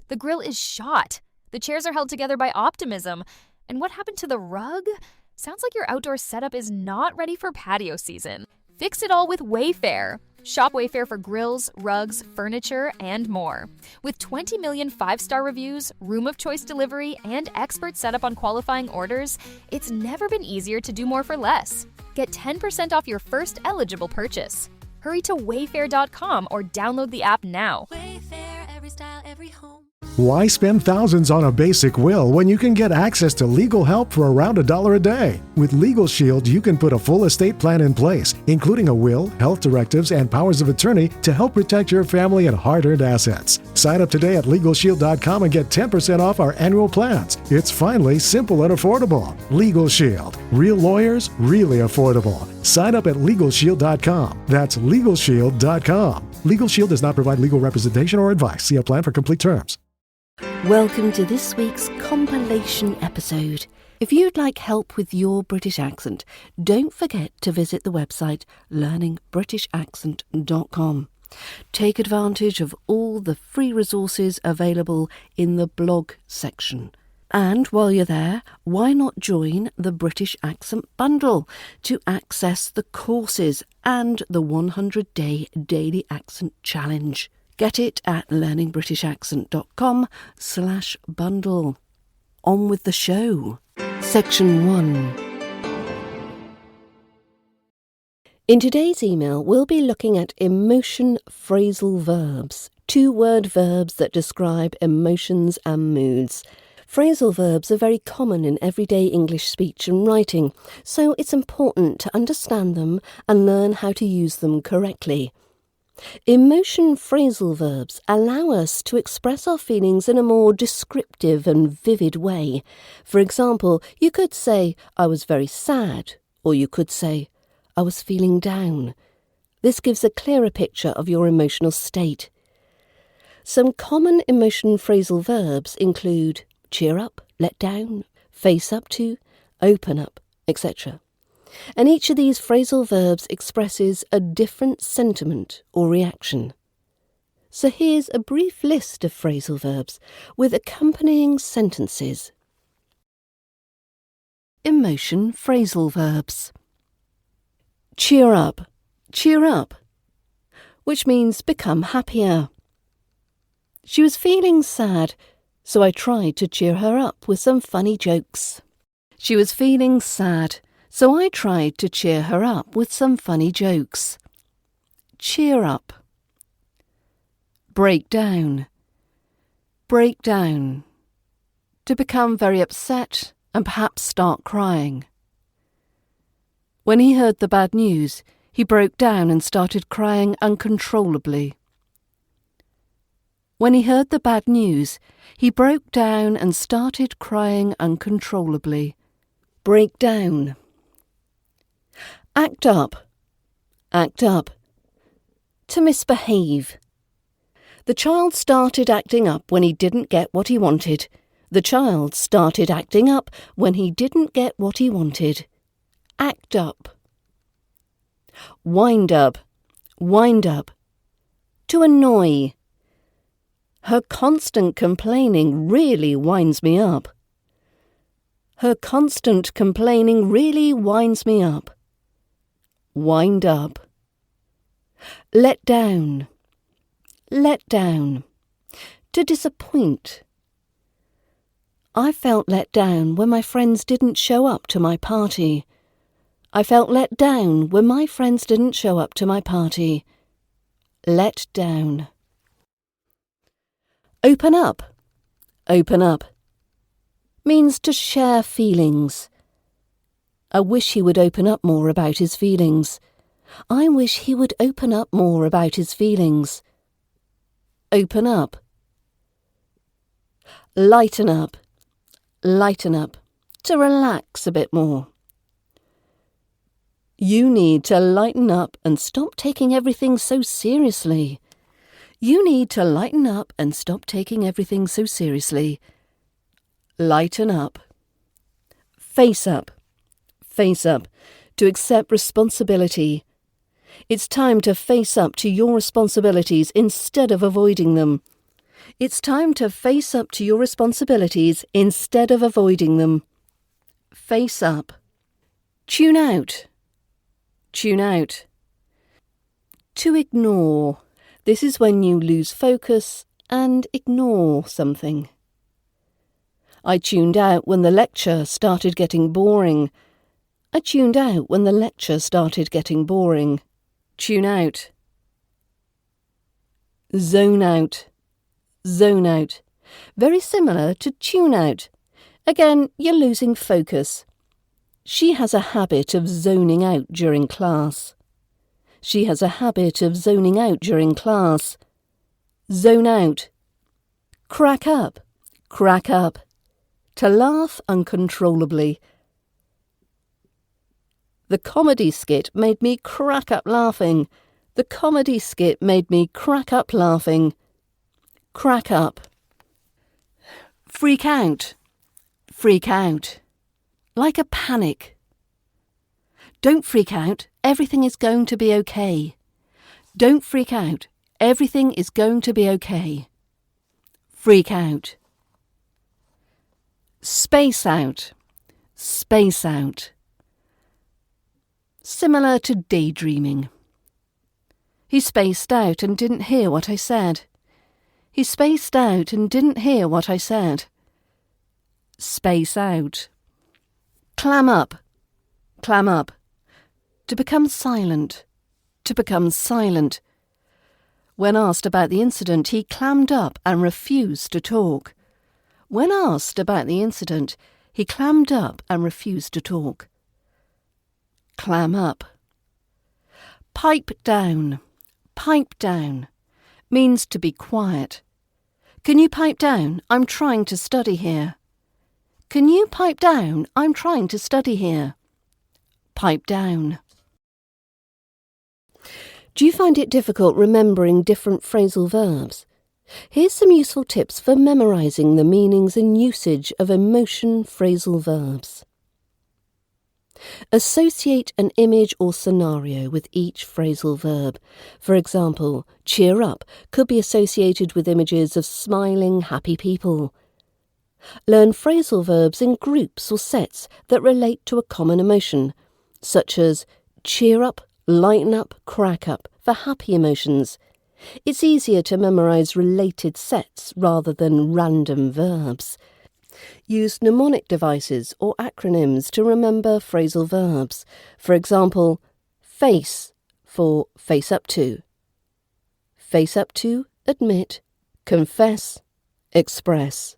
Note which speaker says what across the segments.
Speaker 1: The grill is shot. The chairs are held together by optimism. And what happened to the rug? Sounds like your outdoor setup is not ready for patio season. Fix it all with Wayfair. Shop Wayfair for grills, rugs, furniture, and more. With 20 million 5-star reviews, room of choice delivery, and expert setup on qualifying orders, it's never been easier to do more for less. Get 10% off your first eligible purchase. Hurry to wayfair.com or download the app now.
Speaker 2: Wayfair, every style, every home.
Speaker 3: Why spend thousands on a basic will when you can get access to legal help for around $1 a day? With Legal Shield, you can put a full estate plan in place, including a will, health directives, and powers of attorney to help protect your family and hard-earned assets. Sign up today at LegalShield.com and get 10% off our annual plans. It's finally simple and affordable. Legal Shield. Real lawyers, really affordable. Sign up at LegalShield.com. That's LegalShield.com. Legal Shield does not provide legal representation or advice. See a plan for complete terms.
Speaker 4: Welcome to this week's compilation episode. If you'd like help with your British accent, don't forget to visit the website learningbritishaccent.com. Take advantage of all the free resources available in the blog section. And while you're there, why not join the British Accent Bundle to access the courses and the 100-day daily accent challenge. Get it at learningbritishaccent.com/bundle. On with the show. Section 1. In today's email, we'll be looking at emotion phrasal verbs, 2-word verbs that describe emotions and moods. Phrasal verbs are very common in everyday English speech and writing, so it's important to understand them and learn how to use them correctly. Emotion phrasal verbs allow us to express our feelings in a more descriptive and vivid way. For example, you could say, "I was very sad," or you could say, "I was feeling down." This gives a clearer picture of your emotional state. Some common emotion phrasal verbs include cheer up, let down, face up to, open up, etc. And each of these phrasal verbs expresses a different sentiment or reaction. So here's a brief list of phrasal verbs with accompanying sentences. Emotion phrasal verbs. Cheer up, which means become happier. She was feeling sad, so I tried to cheer her up with some funny jokes. She was feeling sad, so I tried to cheer her up with some funny jokes. Cheer up. Break down. To become very upset and perhaps start crying. When he heard the bad news, he broke down and started crying uncontrollably. When he heard the bad news, he broke down and started crying uncontrollably. Break down. Act up. To misbehave. The child started acting up when he didn't get what he wanted. The child started acting up when he didn't get what he wanted. Act up. Wind up. To annoy. Her constant complaining really winds me up. Wind up. Let down. To disappoint. I felt let down when my friends didn't show up to my party. Let down. Open up. Means to share feelings. I wish he would open up more about his feelings. I wish he would open up more about his feelings. Open up. Lighten up. To relax a bit more. You need to lighten up and stop taking everything so seriously. Lighten up. Face up. To accept responsibility. It's time to face up to your responsibilities instead of avoiding them. It's time to face up to your responsibilities instead of avoiding them. Face up. Tune out. Tune out. To ignore. This is when you lose focus and ignore something. I tuned out when the lecture started getting boring. I tuned out when the lecture started getting boring. Tune out. Zone out. Zone out. Very similar to tune out. Again, you're losing focus. She has a habit of zoning out during class. She has a habit of zoning out during class. Zone out. Crack up. Crack up. To laugh uncontrollably. The comedy skit made me crack up laughing. The comedy skit made me crack up laughing. Crack up. Freak out. Freak out. Like a panic. Don't freak out. Everything is going to be okay. Don't freak out. Everything is going to be okay. Freak out. Space out. Space out. Similar to daydreaming. He spaced out and didn't hear what I said. He spaced out and didn't hear what I said. Space out. Clam up. Clam up. To become silent. To become silent. When asked about the incident, he clammed up and refused to talk. When asked about the incident, he clammed up and refused to talk. Clam up. Pipe down. Pipe down. Means to be quiet. Can you pipe down? I'm trying to study here. Can you pipe down? I'm trying to study here. Pipe down. Do you find it difficult remembering different phrasal verbs? Here's some useful tips for memorising the meanings and usage of emotion phrasal verbs. Associate an image or scenario with each phrasal verb. For example, cheer up could be associated with images of smiling, happy people. Learn phrasal verbs in groups or sets that relate to a common emotion, such as cheer up, lighten up, crack up for happy emotions. It's easier to memorise related sets rather than random verbs. Use mnemonic devices or acronyms to remember phrasal verbs. For example, face for face up to. Face up to, admit, confess, express.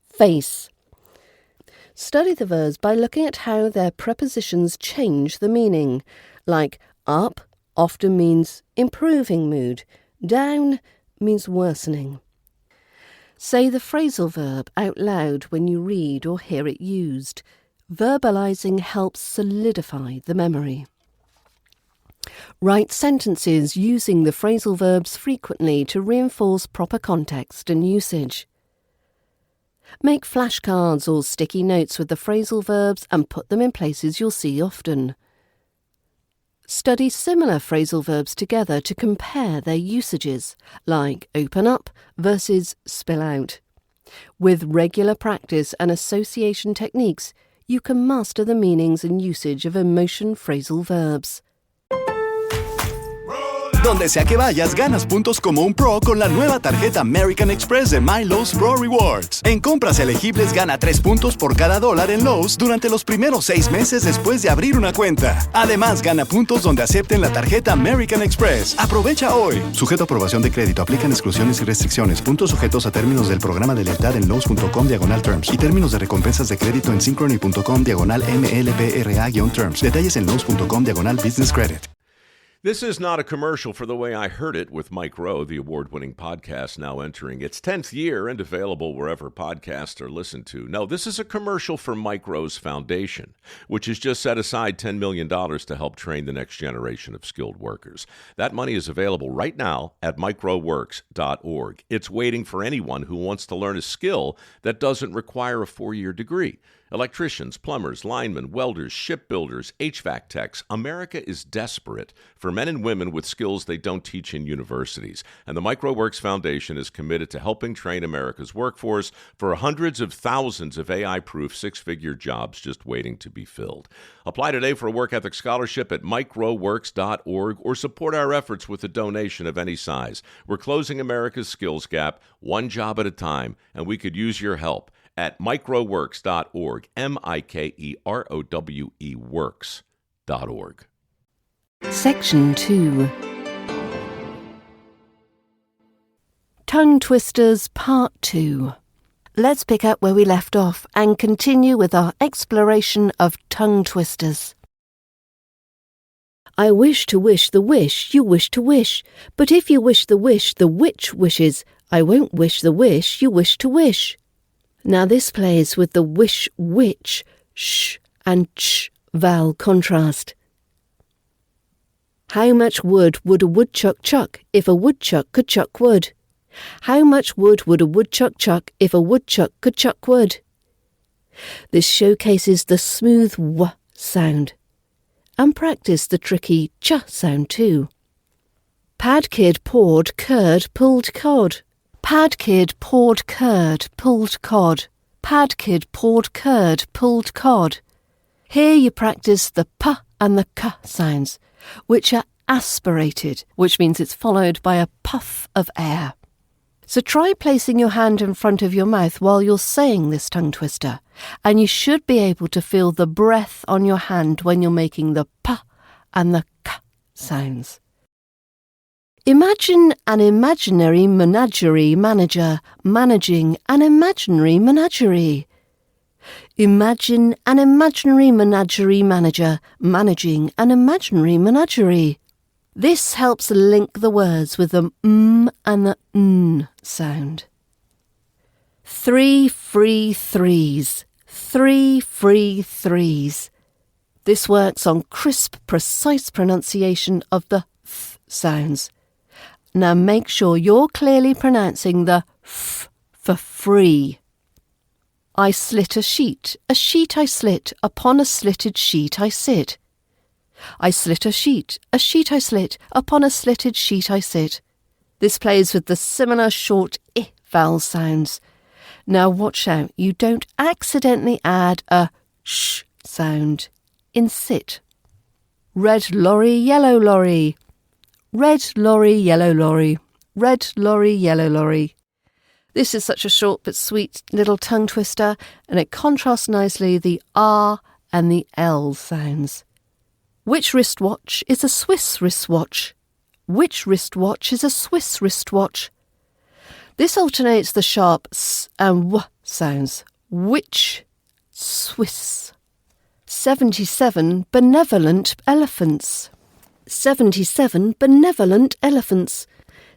Speaker 4: Face. Study the verbs by looking at how their prepositions change the meaning, like up often means improving mood, down means worsening. Say the phrasal verb out loud when you read or hear it used. Verbalizing helps solidify the memory. Write sentences using the phrasal verbs frequently to reinforce proper context and usage. Make flashcards or sticky notes with the phrasal verbs and put them in places you'll see often. Study similar phrasal verbs together to compare their usages, like open up versus spill out. With regular practice and association techniques, you can master the meanings and usage of emotion phrasal verbs.
Speaker 5: Donde sea que vayas, ganas puntos como un pro con la nueva tarjeta American Express de My Lowe's Pro Rewards. En compras elegibles gana 3 puntos por cada $1 en Lowe's durante los primeros 6 meses después de abrir una cuenta. Además, gana puntos donde acepten la tarjeta American Express. Aprovecha hoy. Sujeto a aprobación de crédito. Aplican exclusiones y restricciones. Puntos sujetos a términos del programa de lealtad en Lowe's.com/terms y términos de recompensas de crédito en Synchrony.com/MLPRA-terms. Detalles en Lowe's.com/business credit.
Speaker 6: This is not a commercial for The Way I Heard It with Mike Rowe, the award-winning podcast now entering its 10th year and available wherever podcasts are listened to. No, this is a commercial for Mike Rowe's foundation, which has just set aside $10 million to help train the next generation of skilled workers. That money is available right now at mikeroweworks.org. It's waiting for anyone who wants to learn a skill that doesn't require a 4-year degree. Electricians, plumbers, linemen, welders, shipbuilders, HVAC techs. America is desperate for for men and women with skills they don't teach in universities. And the MicroWorks Foundation is committed to helping train America's workforce for hundreds of thousands of AI-proof six-figure jobs just waiting to be filled. Apply today for a work ethic scholarship at microworks.org or support our efforts with a donation of any size. We're closing America's skills gap one job at a time, and we could use your help at microworks.org, MIKEROWE works.org.
Speaker 4: Section 2. Tongue Twisters Part 2. Let's pick up where we left off and continue with our exploration of tongue twisters. I wish to wish the wish you wish to wish, but if you wish the witch wishes, I won't wish the wish you wish to wish. Now this plays with the wish which, sh and ch vowel contrast. How much wood would a woodchuck chuck if a woodchuck could chuck wood? How much wood would a woodchuck chuck if a woodchuck could chuck wood? This showcases the smooth w sound, and practice the tricky ch sound too. Pad kid poured curd pulled cod. Pad kid poured curd pulled cod. Pad kid poured curd pulled cod. Here you practice the p and the k sounds, which are aspirated, which means it's followed by a puff of air. So try placing your hand in front of your mouth while you're saying this tongue twister, and you should be able to feel the breath on your hand when you're making the p and the k sounds. Imagine an imaginary menagerie manager managing an imaginary menagerie. Imagine an imaginary menagerie manager managing an imaginary menagerie. This helps link the words with the and the n sound. 3 free threes. 3 free threes. This works on crisp, precise pronunciation of the th sounds. Now make sure you're clearly pronouncing the f for free. I slit a sheet I slit, upon a slitted sheet I sit. I slit a sheet I slit, upon a slitted sheet I sit. This plays with the similar short I vowel sounds. Now watch out, you don't accidentally add a sh sound in sit. Red lorry, yellow lorry. Red lorry, yellow lorry. Red lorry, yellow lorry. This is such a short but sweet little tongue twister, and it contrasts nicely the R and the L sounds. Which wristwatch is a Swiss wristwatch? Which wristwatch is a Swiss wristwatch? This alternates the sharp s and w sounds. Which Swiss? 77 benevolent elephants. 77 benevolent elephants.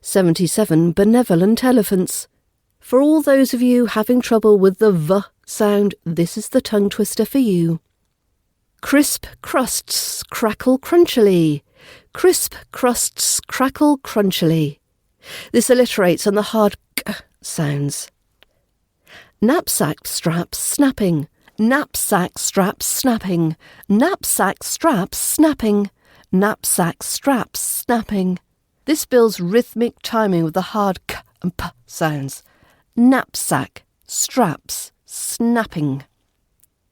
Speaker 4: 77 benevolent elephants. For all those of you having trouble with the v sound, this is the tongue twister for you. Crisp crusts crackle crunchily. Crisp crusts crackle crunchily. This alliterates on the hard k sounds. Knapsack straps snapping. Knapsack straps snapping. Knapsack straps snapping. Knapsack straps snapping. This builds rhythmic timing with the hard k and p sounds. Knapsack, straps, snapping.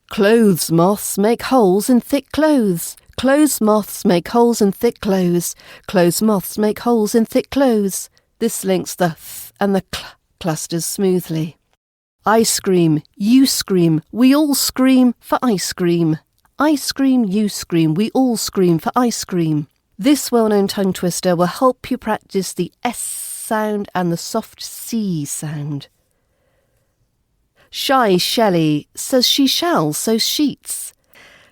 Speaker 4: Clothes moths make holes in thick clothes. Clothes moths make holes in thick clothes. Clothes moths make holes in thick clothes. This links the th and the cl clusters smoothly. Ice cream, you scream, we all scream for ice cream. Ice cream, you scream, we all scream for ice cream. This well-known tongue twister will help you practice the S sound and the soft C sound. Shy Shelley says she shall sew sheets.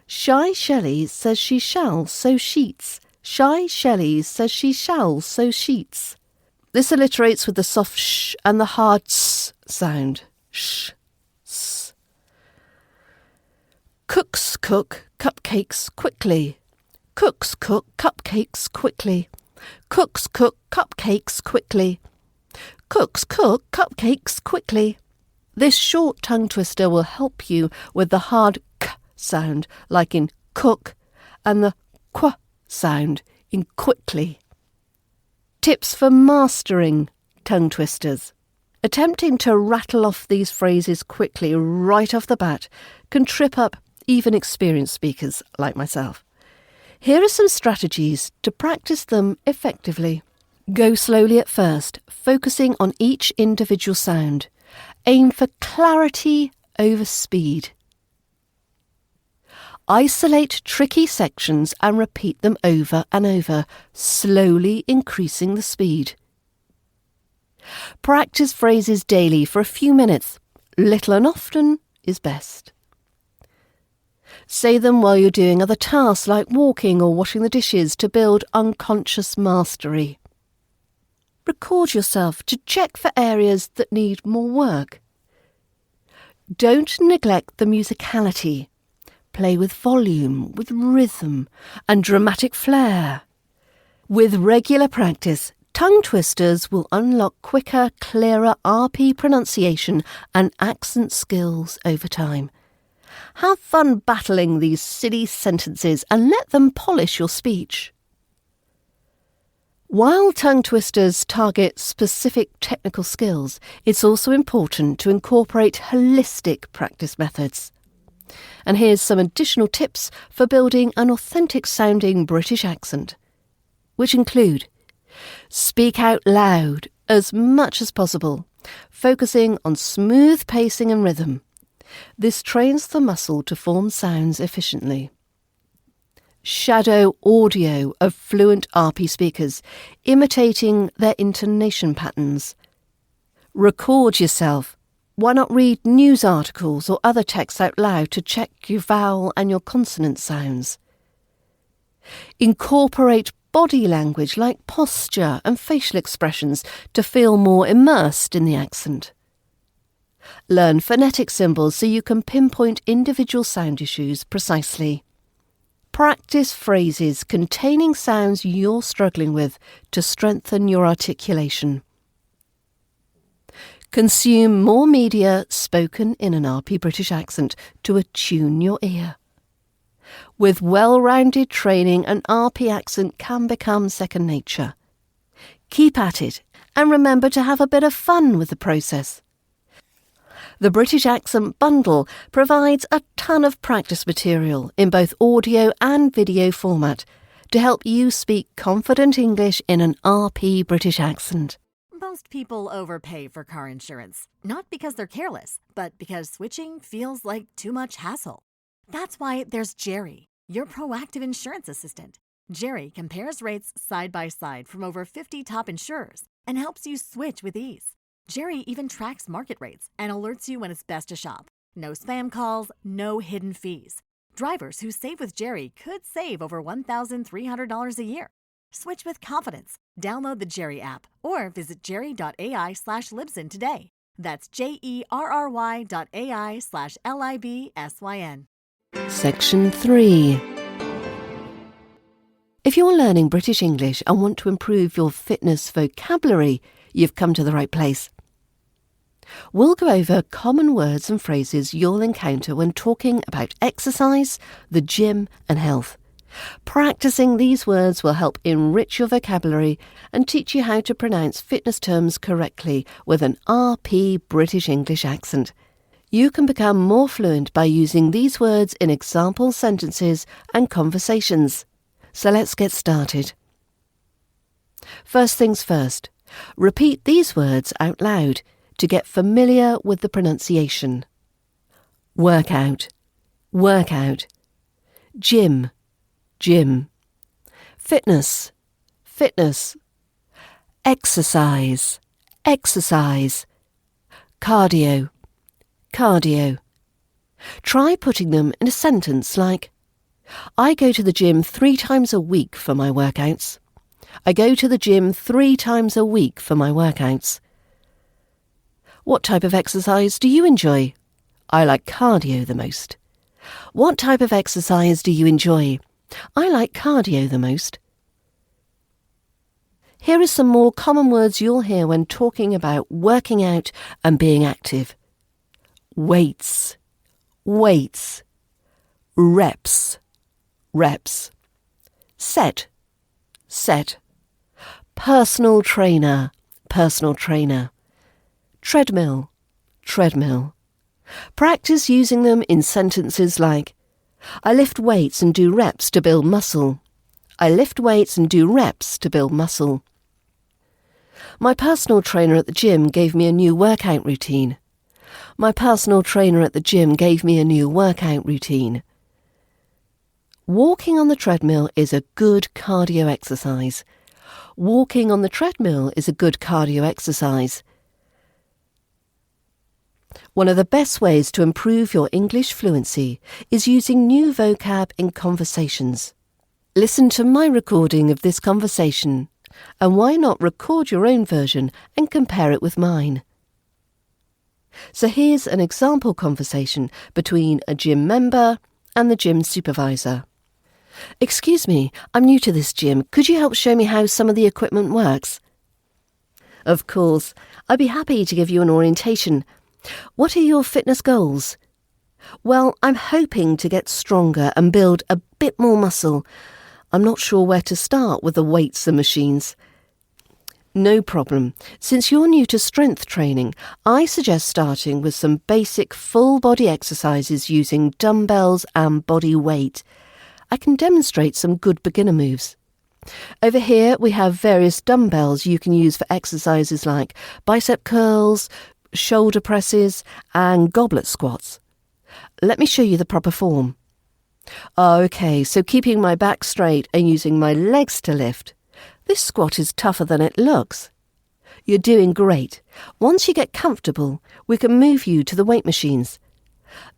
Speaker 4: Shy Shelley says she shall sew sheets. Shy Shelley says she shall sew sheets. This alliterates with the soft sh and the hard s sound. Sh, s. Cooks cook cupcakes quickly. Cooks cook cupcakes quickly. Cooks cook cupcakes quickly. Cooks cook cupcakes quickly. This short tongue twister will help you with the hard k sound, like in cook, and the qu sound in quickly. Tips for mastering tongue twisters. Attempting to rattle off these phrases quickly right off the bat can trip up even experienced speakers like myself. Here are some strategies to practice them effectively. Go slowly at first, focusing on each individual sound. Aim for clarity over speed. Isolate tricky sections and repeat them over and over, slowly increasing the speed. Practice phrases daily for a few minutes. Little and often is best. Say them while you're doing other tasks like walking or washing the dishes to build unconscious mastery. Record yourself to check for areas that need more work. Don't neglect the musicality. Play with volume, with rhythm and dramatic flair. With regular practice, tongue twisters will unlock quicker, clearer RP pronunciation and accent skills over time. Have fun battling these silly sentences and let them polish your speech. While tongue twisters target specific technical skills, it's also important to incorporate holistic practice methods. And here's some additional tips for building an authentic-sounding British accent, which include: speak out loud as much as possible, focusing on smooth pacing and rhythm. This trains the muscle to form sounds efficiently. Shadow audio of fluent RP speakers, imitating their intonation patterns. Record yourself. Why not read news articles or other texts out loud to check your vowel and your consonant sounds? Incorporate body language like posture and facial expressions to feel more immersed in the accent. Learn phonetic symbols so you can pinpoint individual sound issues precisely. Practice phrases containing sounds you're struggling with to strengthen your articulation. Consume more media spoken in an RP British accent to attune your ear. With well-rounded training, an RP accent can become second nature. Keep at it and remember to have a bit of fun with the process. The British Accent Bundle provides a ton of practice material in both audio and video format to help you speak confident English in an RP British accent.
Speaker 7: Most people overpay for car insurance, not because they're careless, but because switching feels like too much hassle. That's why there's Jerry, your proactive insurance assistant. Jerry compares rates side by side from over 50 top insurers and helps you switch with ease. Jerry even tracks market rates and alerts you when it's best to shop. No spam calls, no hidden fees. Drivers who save with Jerry could save over $1,300 a year. Switch with confidence. Download the Jerry app or visit jerry.ai/Libsyn today. That's jerry.ai/LIBSYN.
Speaker 4: Section 3. If you're learning British English and want to improve your fitness vocabulary, you've come to the right place. We'll go over common words and phrases you'll encounter when talking about exercise, the gym and health. Practicing these words will help enrich your vocabulary and teach you how to pronounce fitness terms correctly with an RP British English accent. You can become more fluent by using these words in example sentences and conversations. So let's get started. First things first, repeat these words out loud to get familiar with the pronunciation. Workout, workout. Gym, gym. Fitness, fitness. Exercise, exercise. Cardio, cardio. Try putting them in a sentence like, I go to the gym 3 times a week for my workouts. I go to the gym 3 times a week for my workouts. What type of exercise do you enjoy? I like cardio the most. What type of exercise do you enjoy? I like cardio the most. Here are some more common words you'll hear when talking about working out and being active. Weights, weights. Reps, reps. Set, set. Personal trainer, personal trainer. Treadmill, treadmill. Practice using them in sentences like, I lift weights and do reps to build muscle. I lift weights and do reps to build muscle. My personal trainer at the gym gave me a new workout routine. My personal trainer at the gym gave me a new workout routine. Walking on the treadmill is a good cardio exercise. Walking on the treadmill is a good cardio exercise. One of the best ways to improve your English fluency is using new vocab in conversations. Listen to my recording of this conversation, and why not record your own version and compare it with mine? So here's an example conversation between a gym member and the gym supervisor. Excuse me, I'm new to this gym. Could you help show me how some of the equipment works? Of course, I'd be happy to give you an orientation. What are your fitness goals? Well, I'm hoping to get stronger and build a bit more muscle. I'm not sure where to start with the weights and machines. No problem. Since you're new to strength training, I suggest starting with some basic full-body exercises using dumbbells and body weight. I can demonstrate some good beginner moves. Over here we have various dumbbells you can use for exercises like bicep curls, shoulder presses and goblet squats. Let me show you the proper form. Okay, so keeping my back straight and using my legs to lift. This squat is tougher than it looks. You're doing great. Once you get comfortable, we can move you to the weight machines.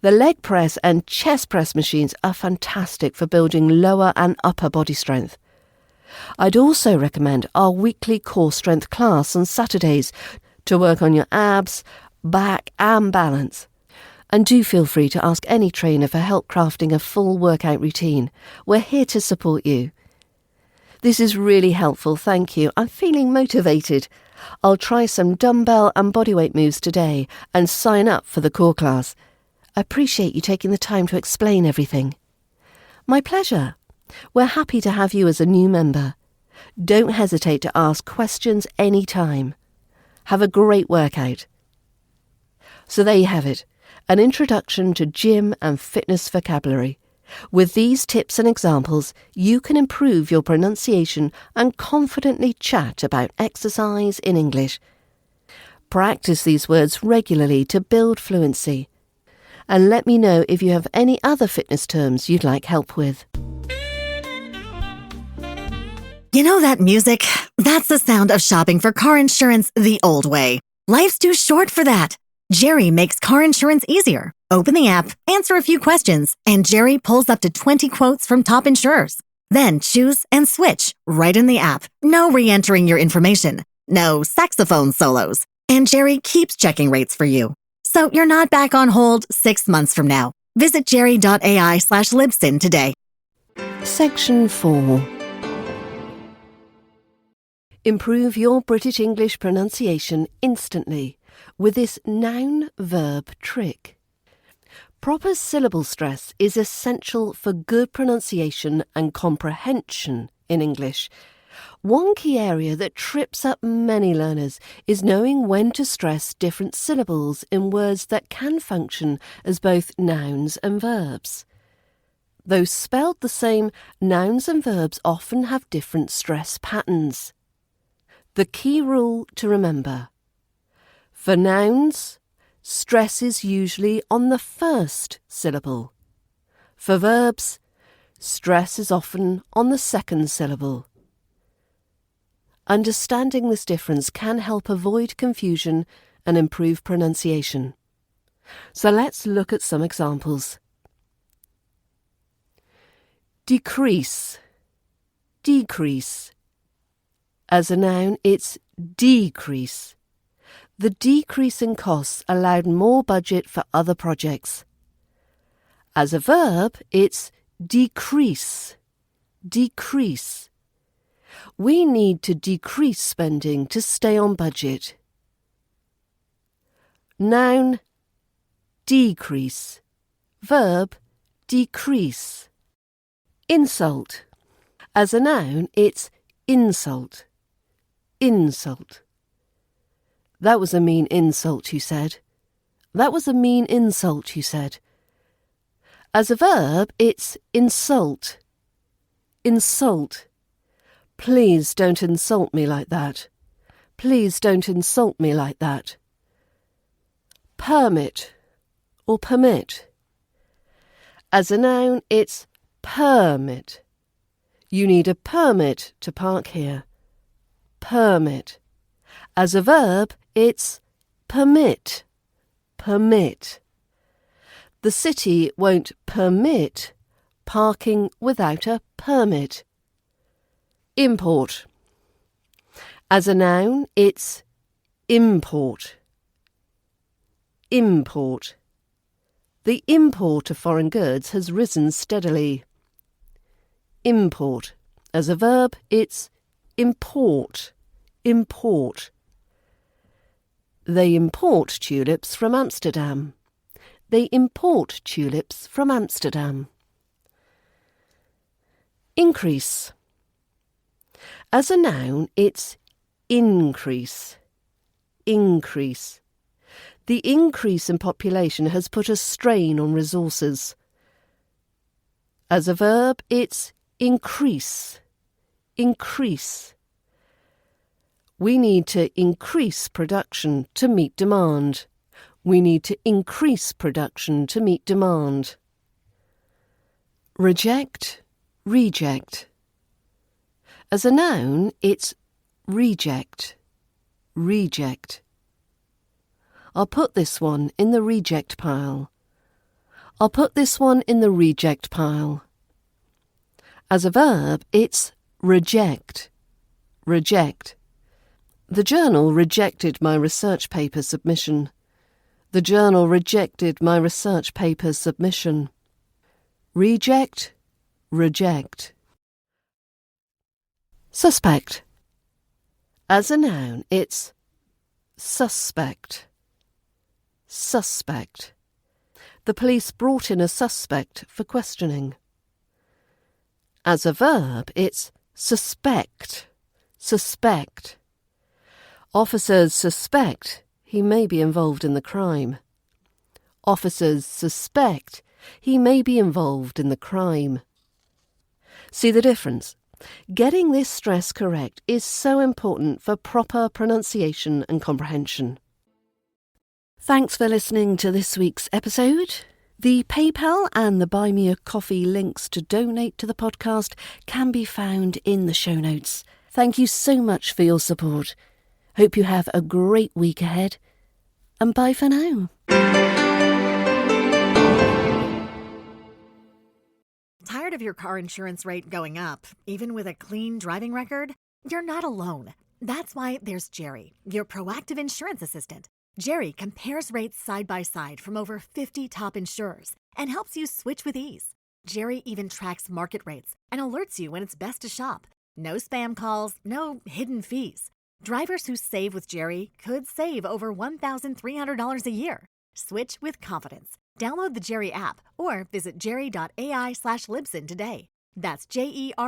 Speaker 4: The leg press and chest press machines are fantastic for building lower and upper body strength. I'd also recommend our weekly core strength class on Saturdays to work on your abs, back and balance. And do feel free to ask any trainer for help crafting a full workout routine. We're here to support you. This is really helpful, thank you. I'm feeling motivated. I'll try some dumbbell and bodyweight moves today and sign up for the core class. I appreciate you taking the time to explain everything. My pleasure. We're happy to have you as a new member. Don't hesitate to ask questions any time. Have a great workout. So there you have it, an introduction to gym and fitness vocabulary. With these tips and examples, you can improve your pronunciation and confidently chat about exercise in English. Practice these words regularly to build fluency. And let me know if you have any other fitness terms you'd like help with.
Speaker 7: You know that music? That's the sound of shopping for car insurance the old way. Life's too short for that. Jerry makes car insurance easier. Open the app, answer a few questions, and Jerry pulls up to 20 quotes from top insurers. Then choose and switch right in the app. No re-entering your information. No saxophone solos. And Jerry keeps checking rates for you. So you're not back on hold 6 months from now. Visit jerry.ai/libsyn today.
Speaker 4: Section 4. Improve your British English pronunciation instantly with this noun-verb trick. Proper syllable stress is essential for good pronunciation and comprehension in English. One key area that trips up many learners is knowing when to stress different syllables in words that can function as both nouns and verbs. Though spelled the same, nouns and verbs often have different stress patterns. The key rule to remember: for nouns, stress is usually on the first syllable. For verbs, stress is often on the second syllable. Understanding this difference can help avoid confusion and improve pronunciation. So let's look at some examples. Decrease, decrease. As a noun, it's decrease. The decrease in costs allowed more budget for other projects. As a verb, it's decrease, decrease. We need to decrease spending to stay on budget. Noun, decrease. Verb, decrease. Insult. As a noun, it's insult, insult. That was a mean insult, you said. That was a mean insult, you said. As a verb, it's insult, insult. Please don't insult me like that. Please don't insult me like that. Permit or permit. As a noun, it's permit. You need a permit to park here. Permit. As a verb, it's permit, permit. The city won't permit parking without a permit. Import. As a noun, it's import, import. The import of foreign goods has risen steadily. Import. As a verb, it's import, import. They import tulips from Amsterdam. They import tulips from Amsterdam. Increase. As a noun, it's increase, increase. The increase in population has put a strain on resources. As a verb, it's increase, increase. We need to increase production to meet demand. We need to increase production to meet demand. Reject, reject. As a noun, it's reject, reject. I'll put this one in the reject pile. I'll put this one in the reject pile. As a verb, it's reject, reject. The journal rejected my research paper submission. The journal rejected my research paper submission. Reject, reject. Suspect. As a noun, it's suspect, suspect. The police brought in a suspect for questioning. As a verb, it's suspect, suspect. Officers suspect he may be involved in the crime. Officers suspect he may be involved in the crime. See the difference? Getting this stress correct is so important for proper pronunciation and comprehension. Thanks for listening to this week's episode. The PayPal and the Buy Me a Coffee links to donate to the podcast can be found in the show notes. Thank you so much for your support. Hope you have a great week ahead. And bye for now.
Speaker 7: Tired of your car insurance rate going up, even with a clean driving record? You're not alone. That's why there's Jerry, your proactive insurance assistant. Jerry compares rates side by side from over 50 top insurers and helps you switch with ease. Jerry even tracks market rates and alerts you when it's best to shop. No spam calls, no hidden fees. Drivers who save with Jerry could save over $1,300 a year. Switch with confidence. Download the Jerry app or visit jerry.ai/Libsyn today. That's JERRY.ai/LIBSYN.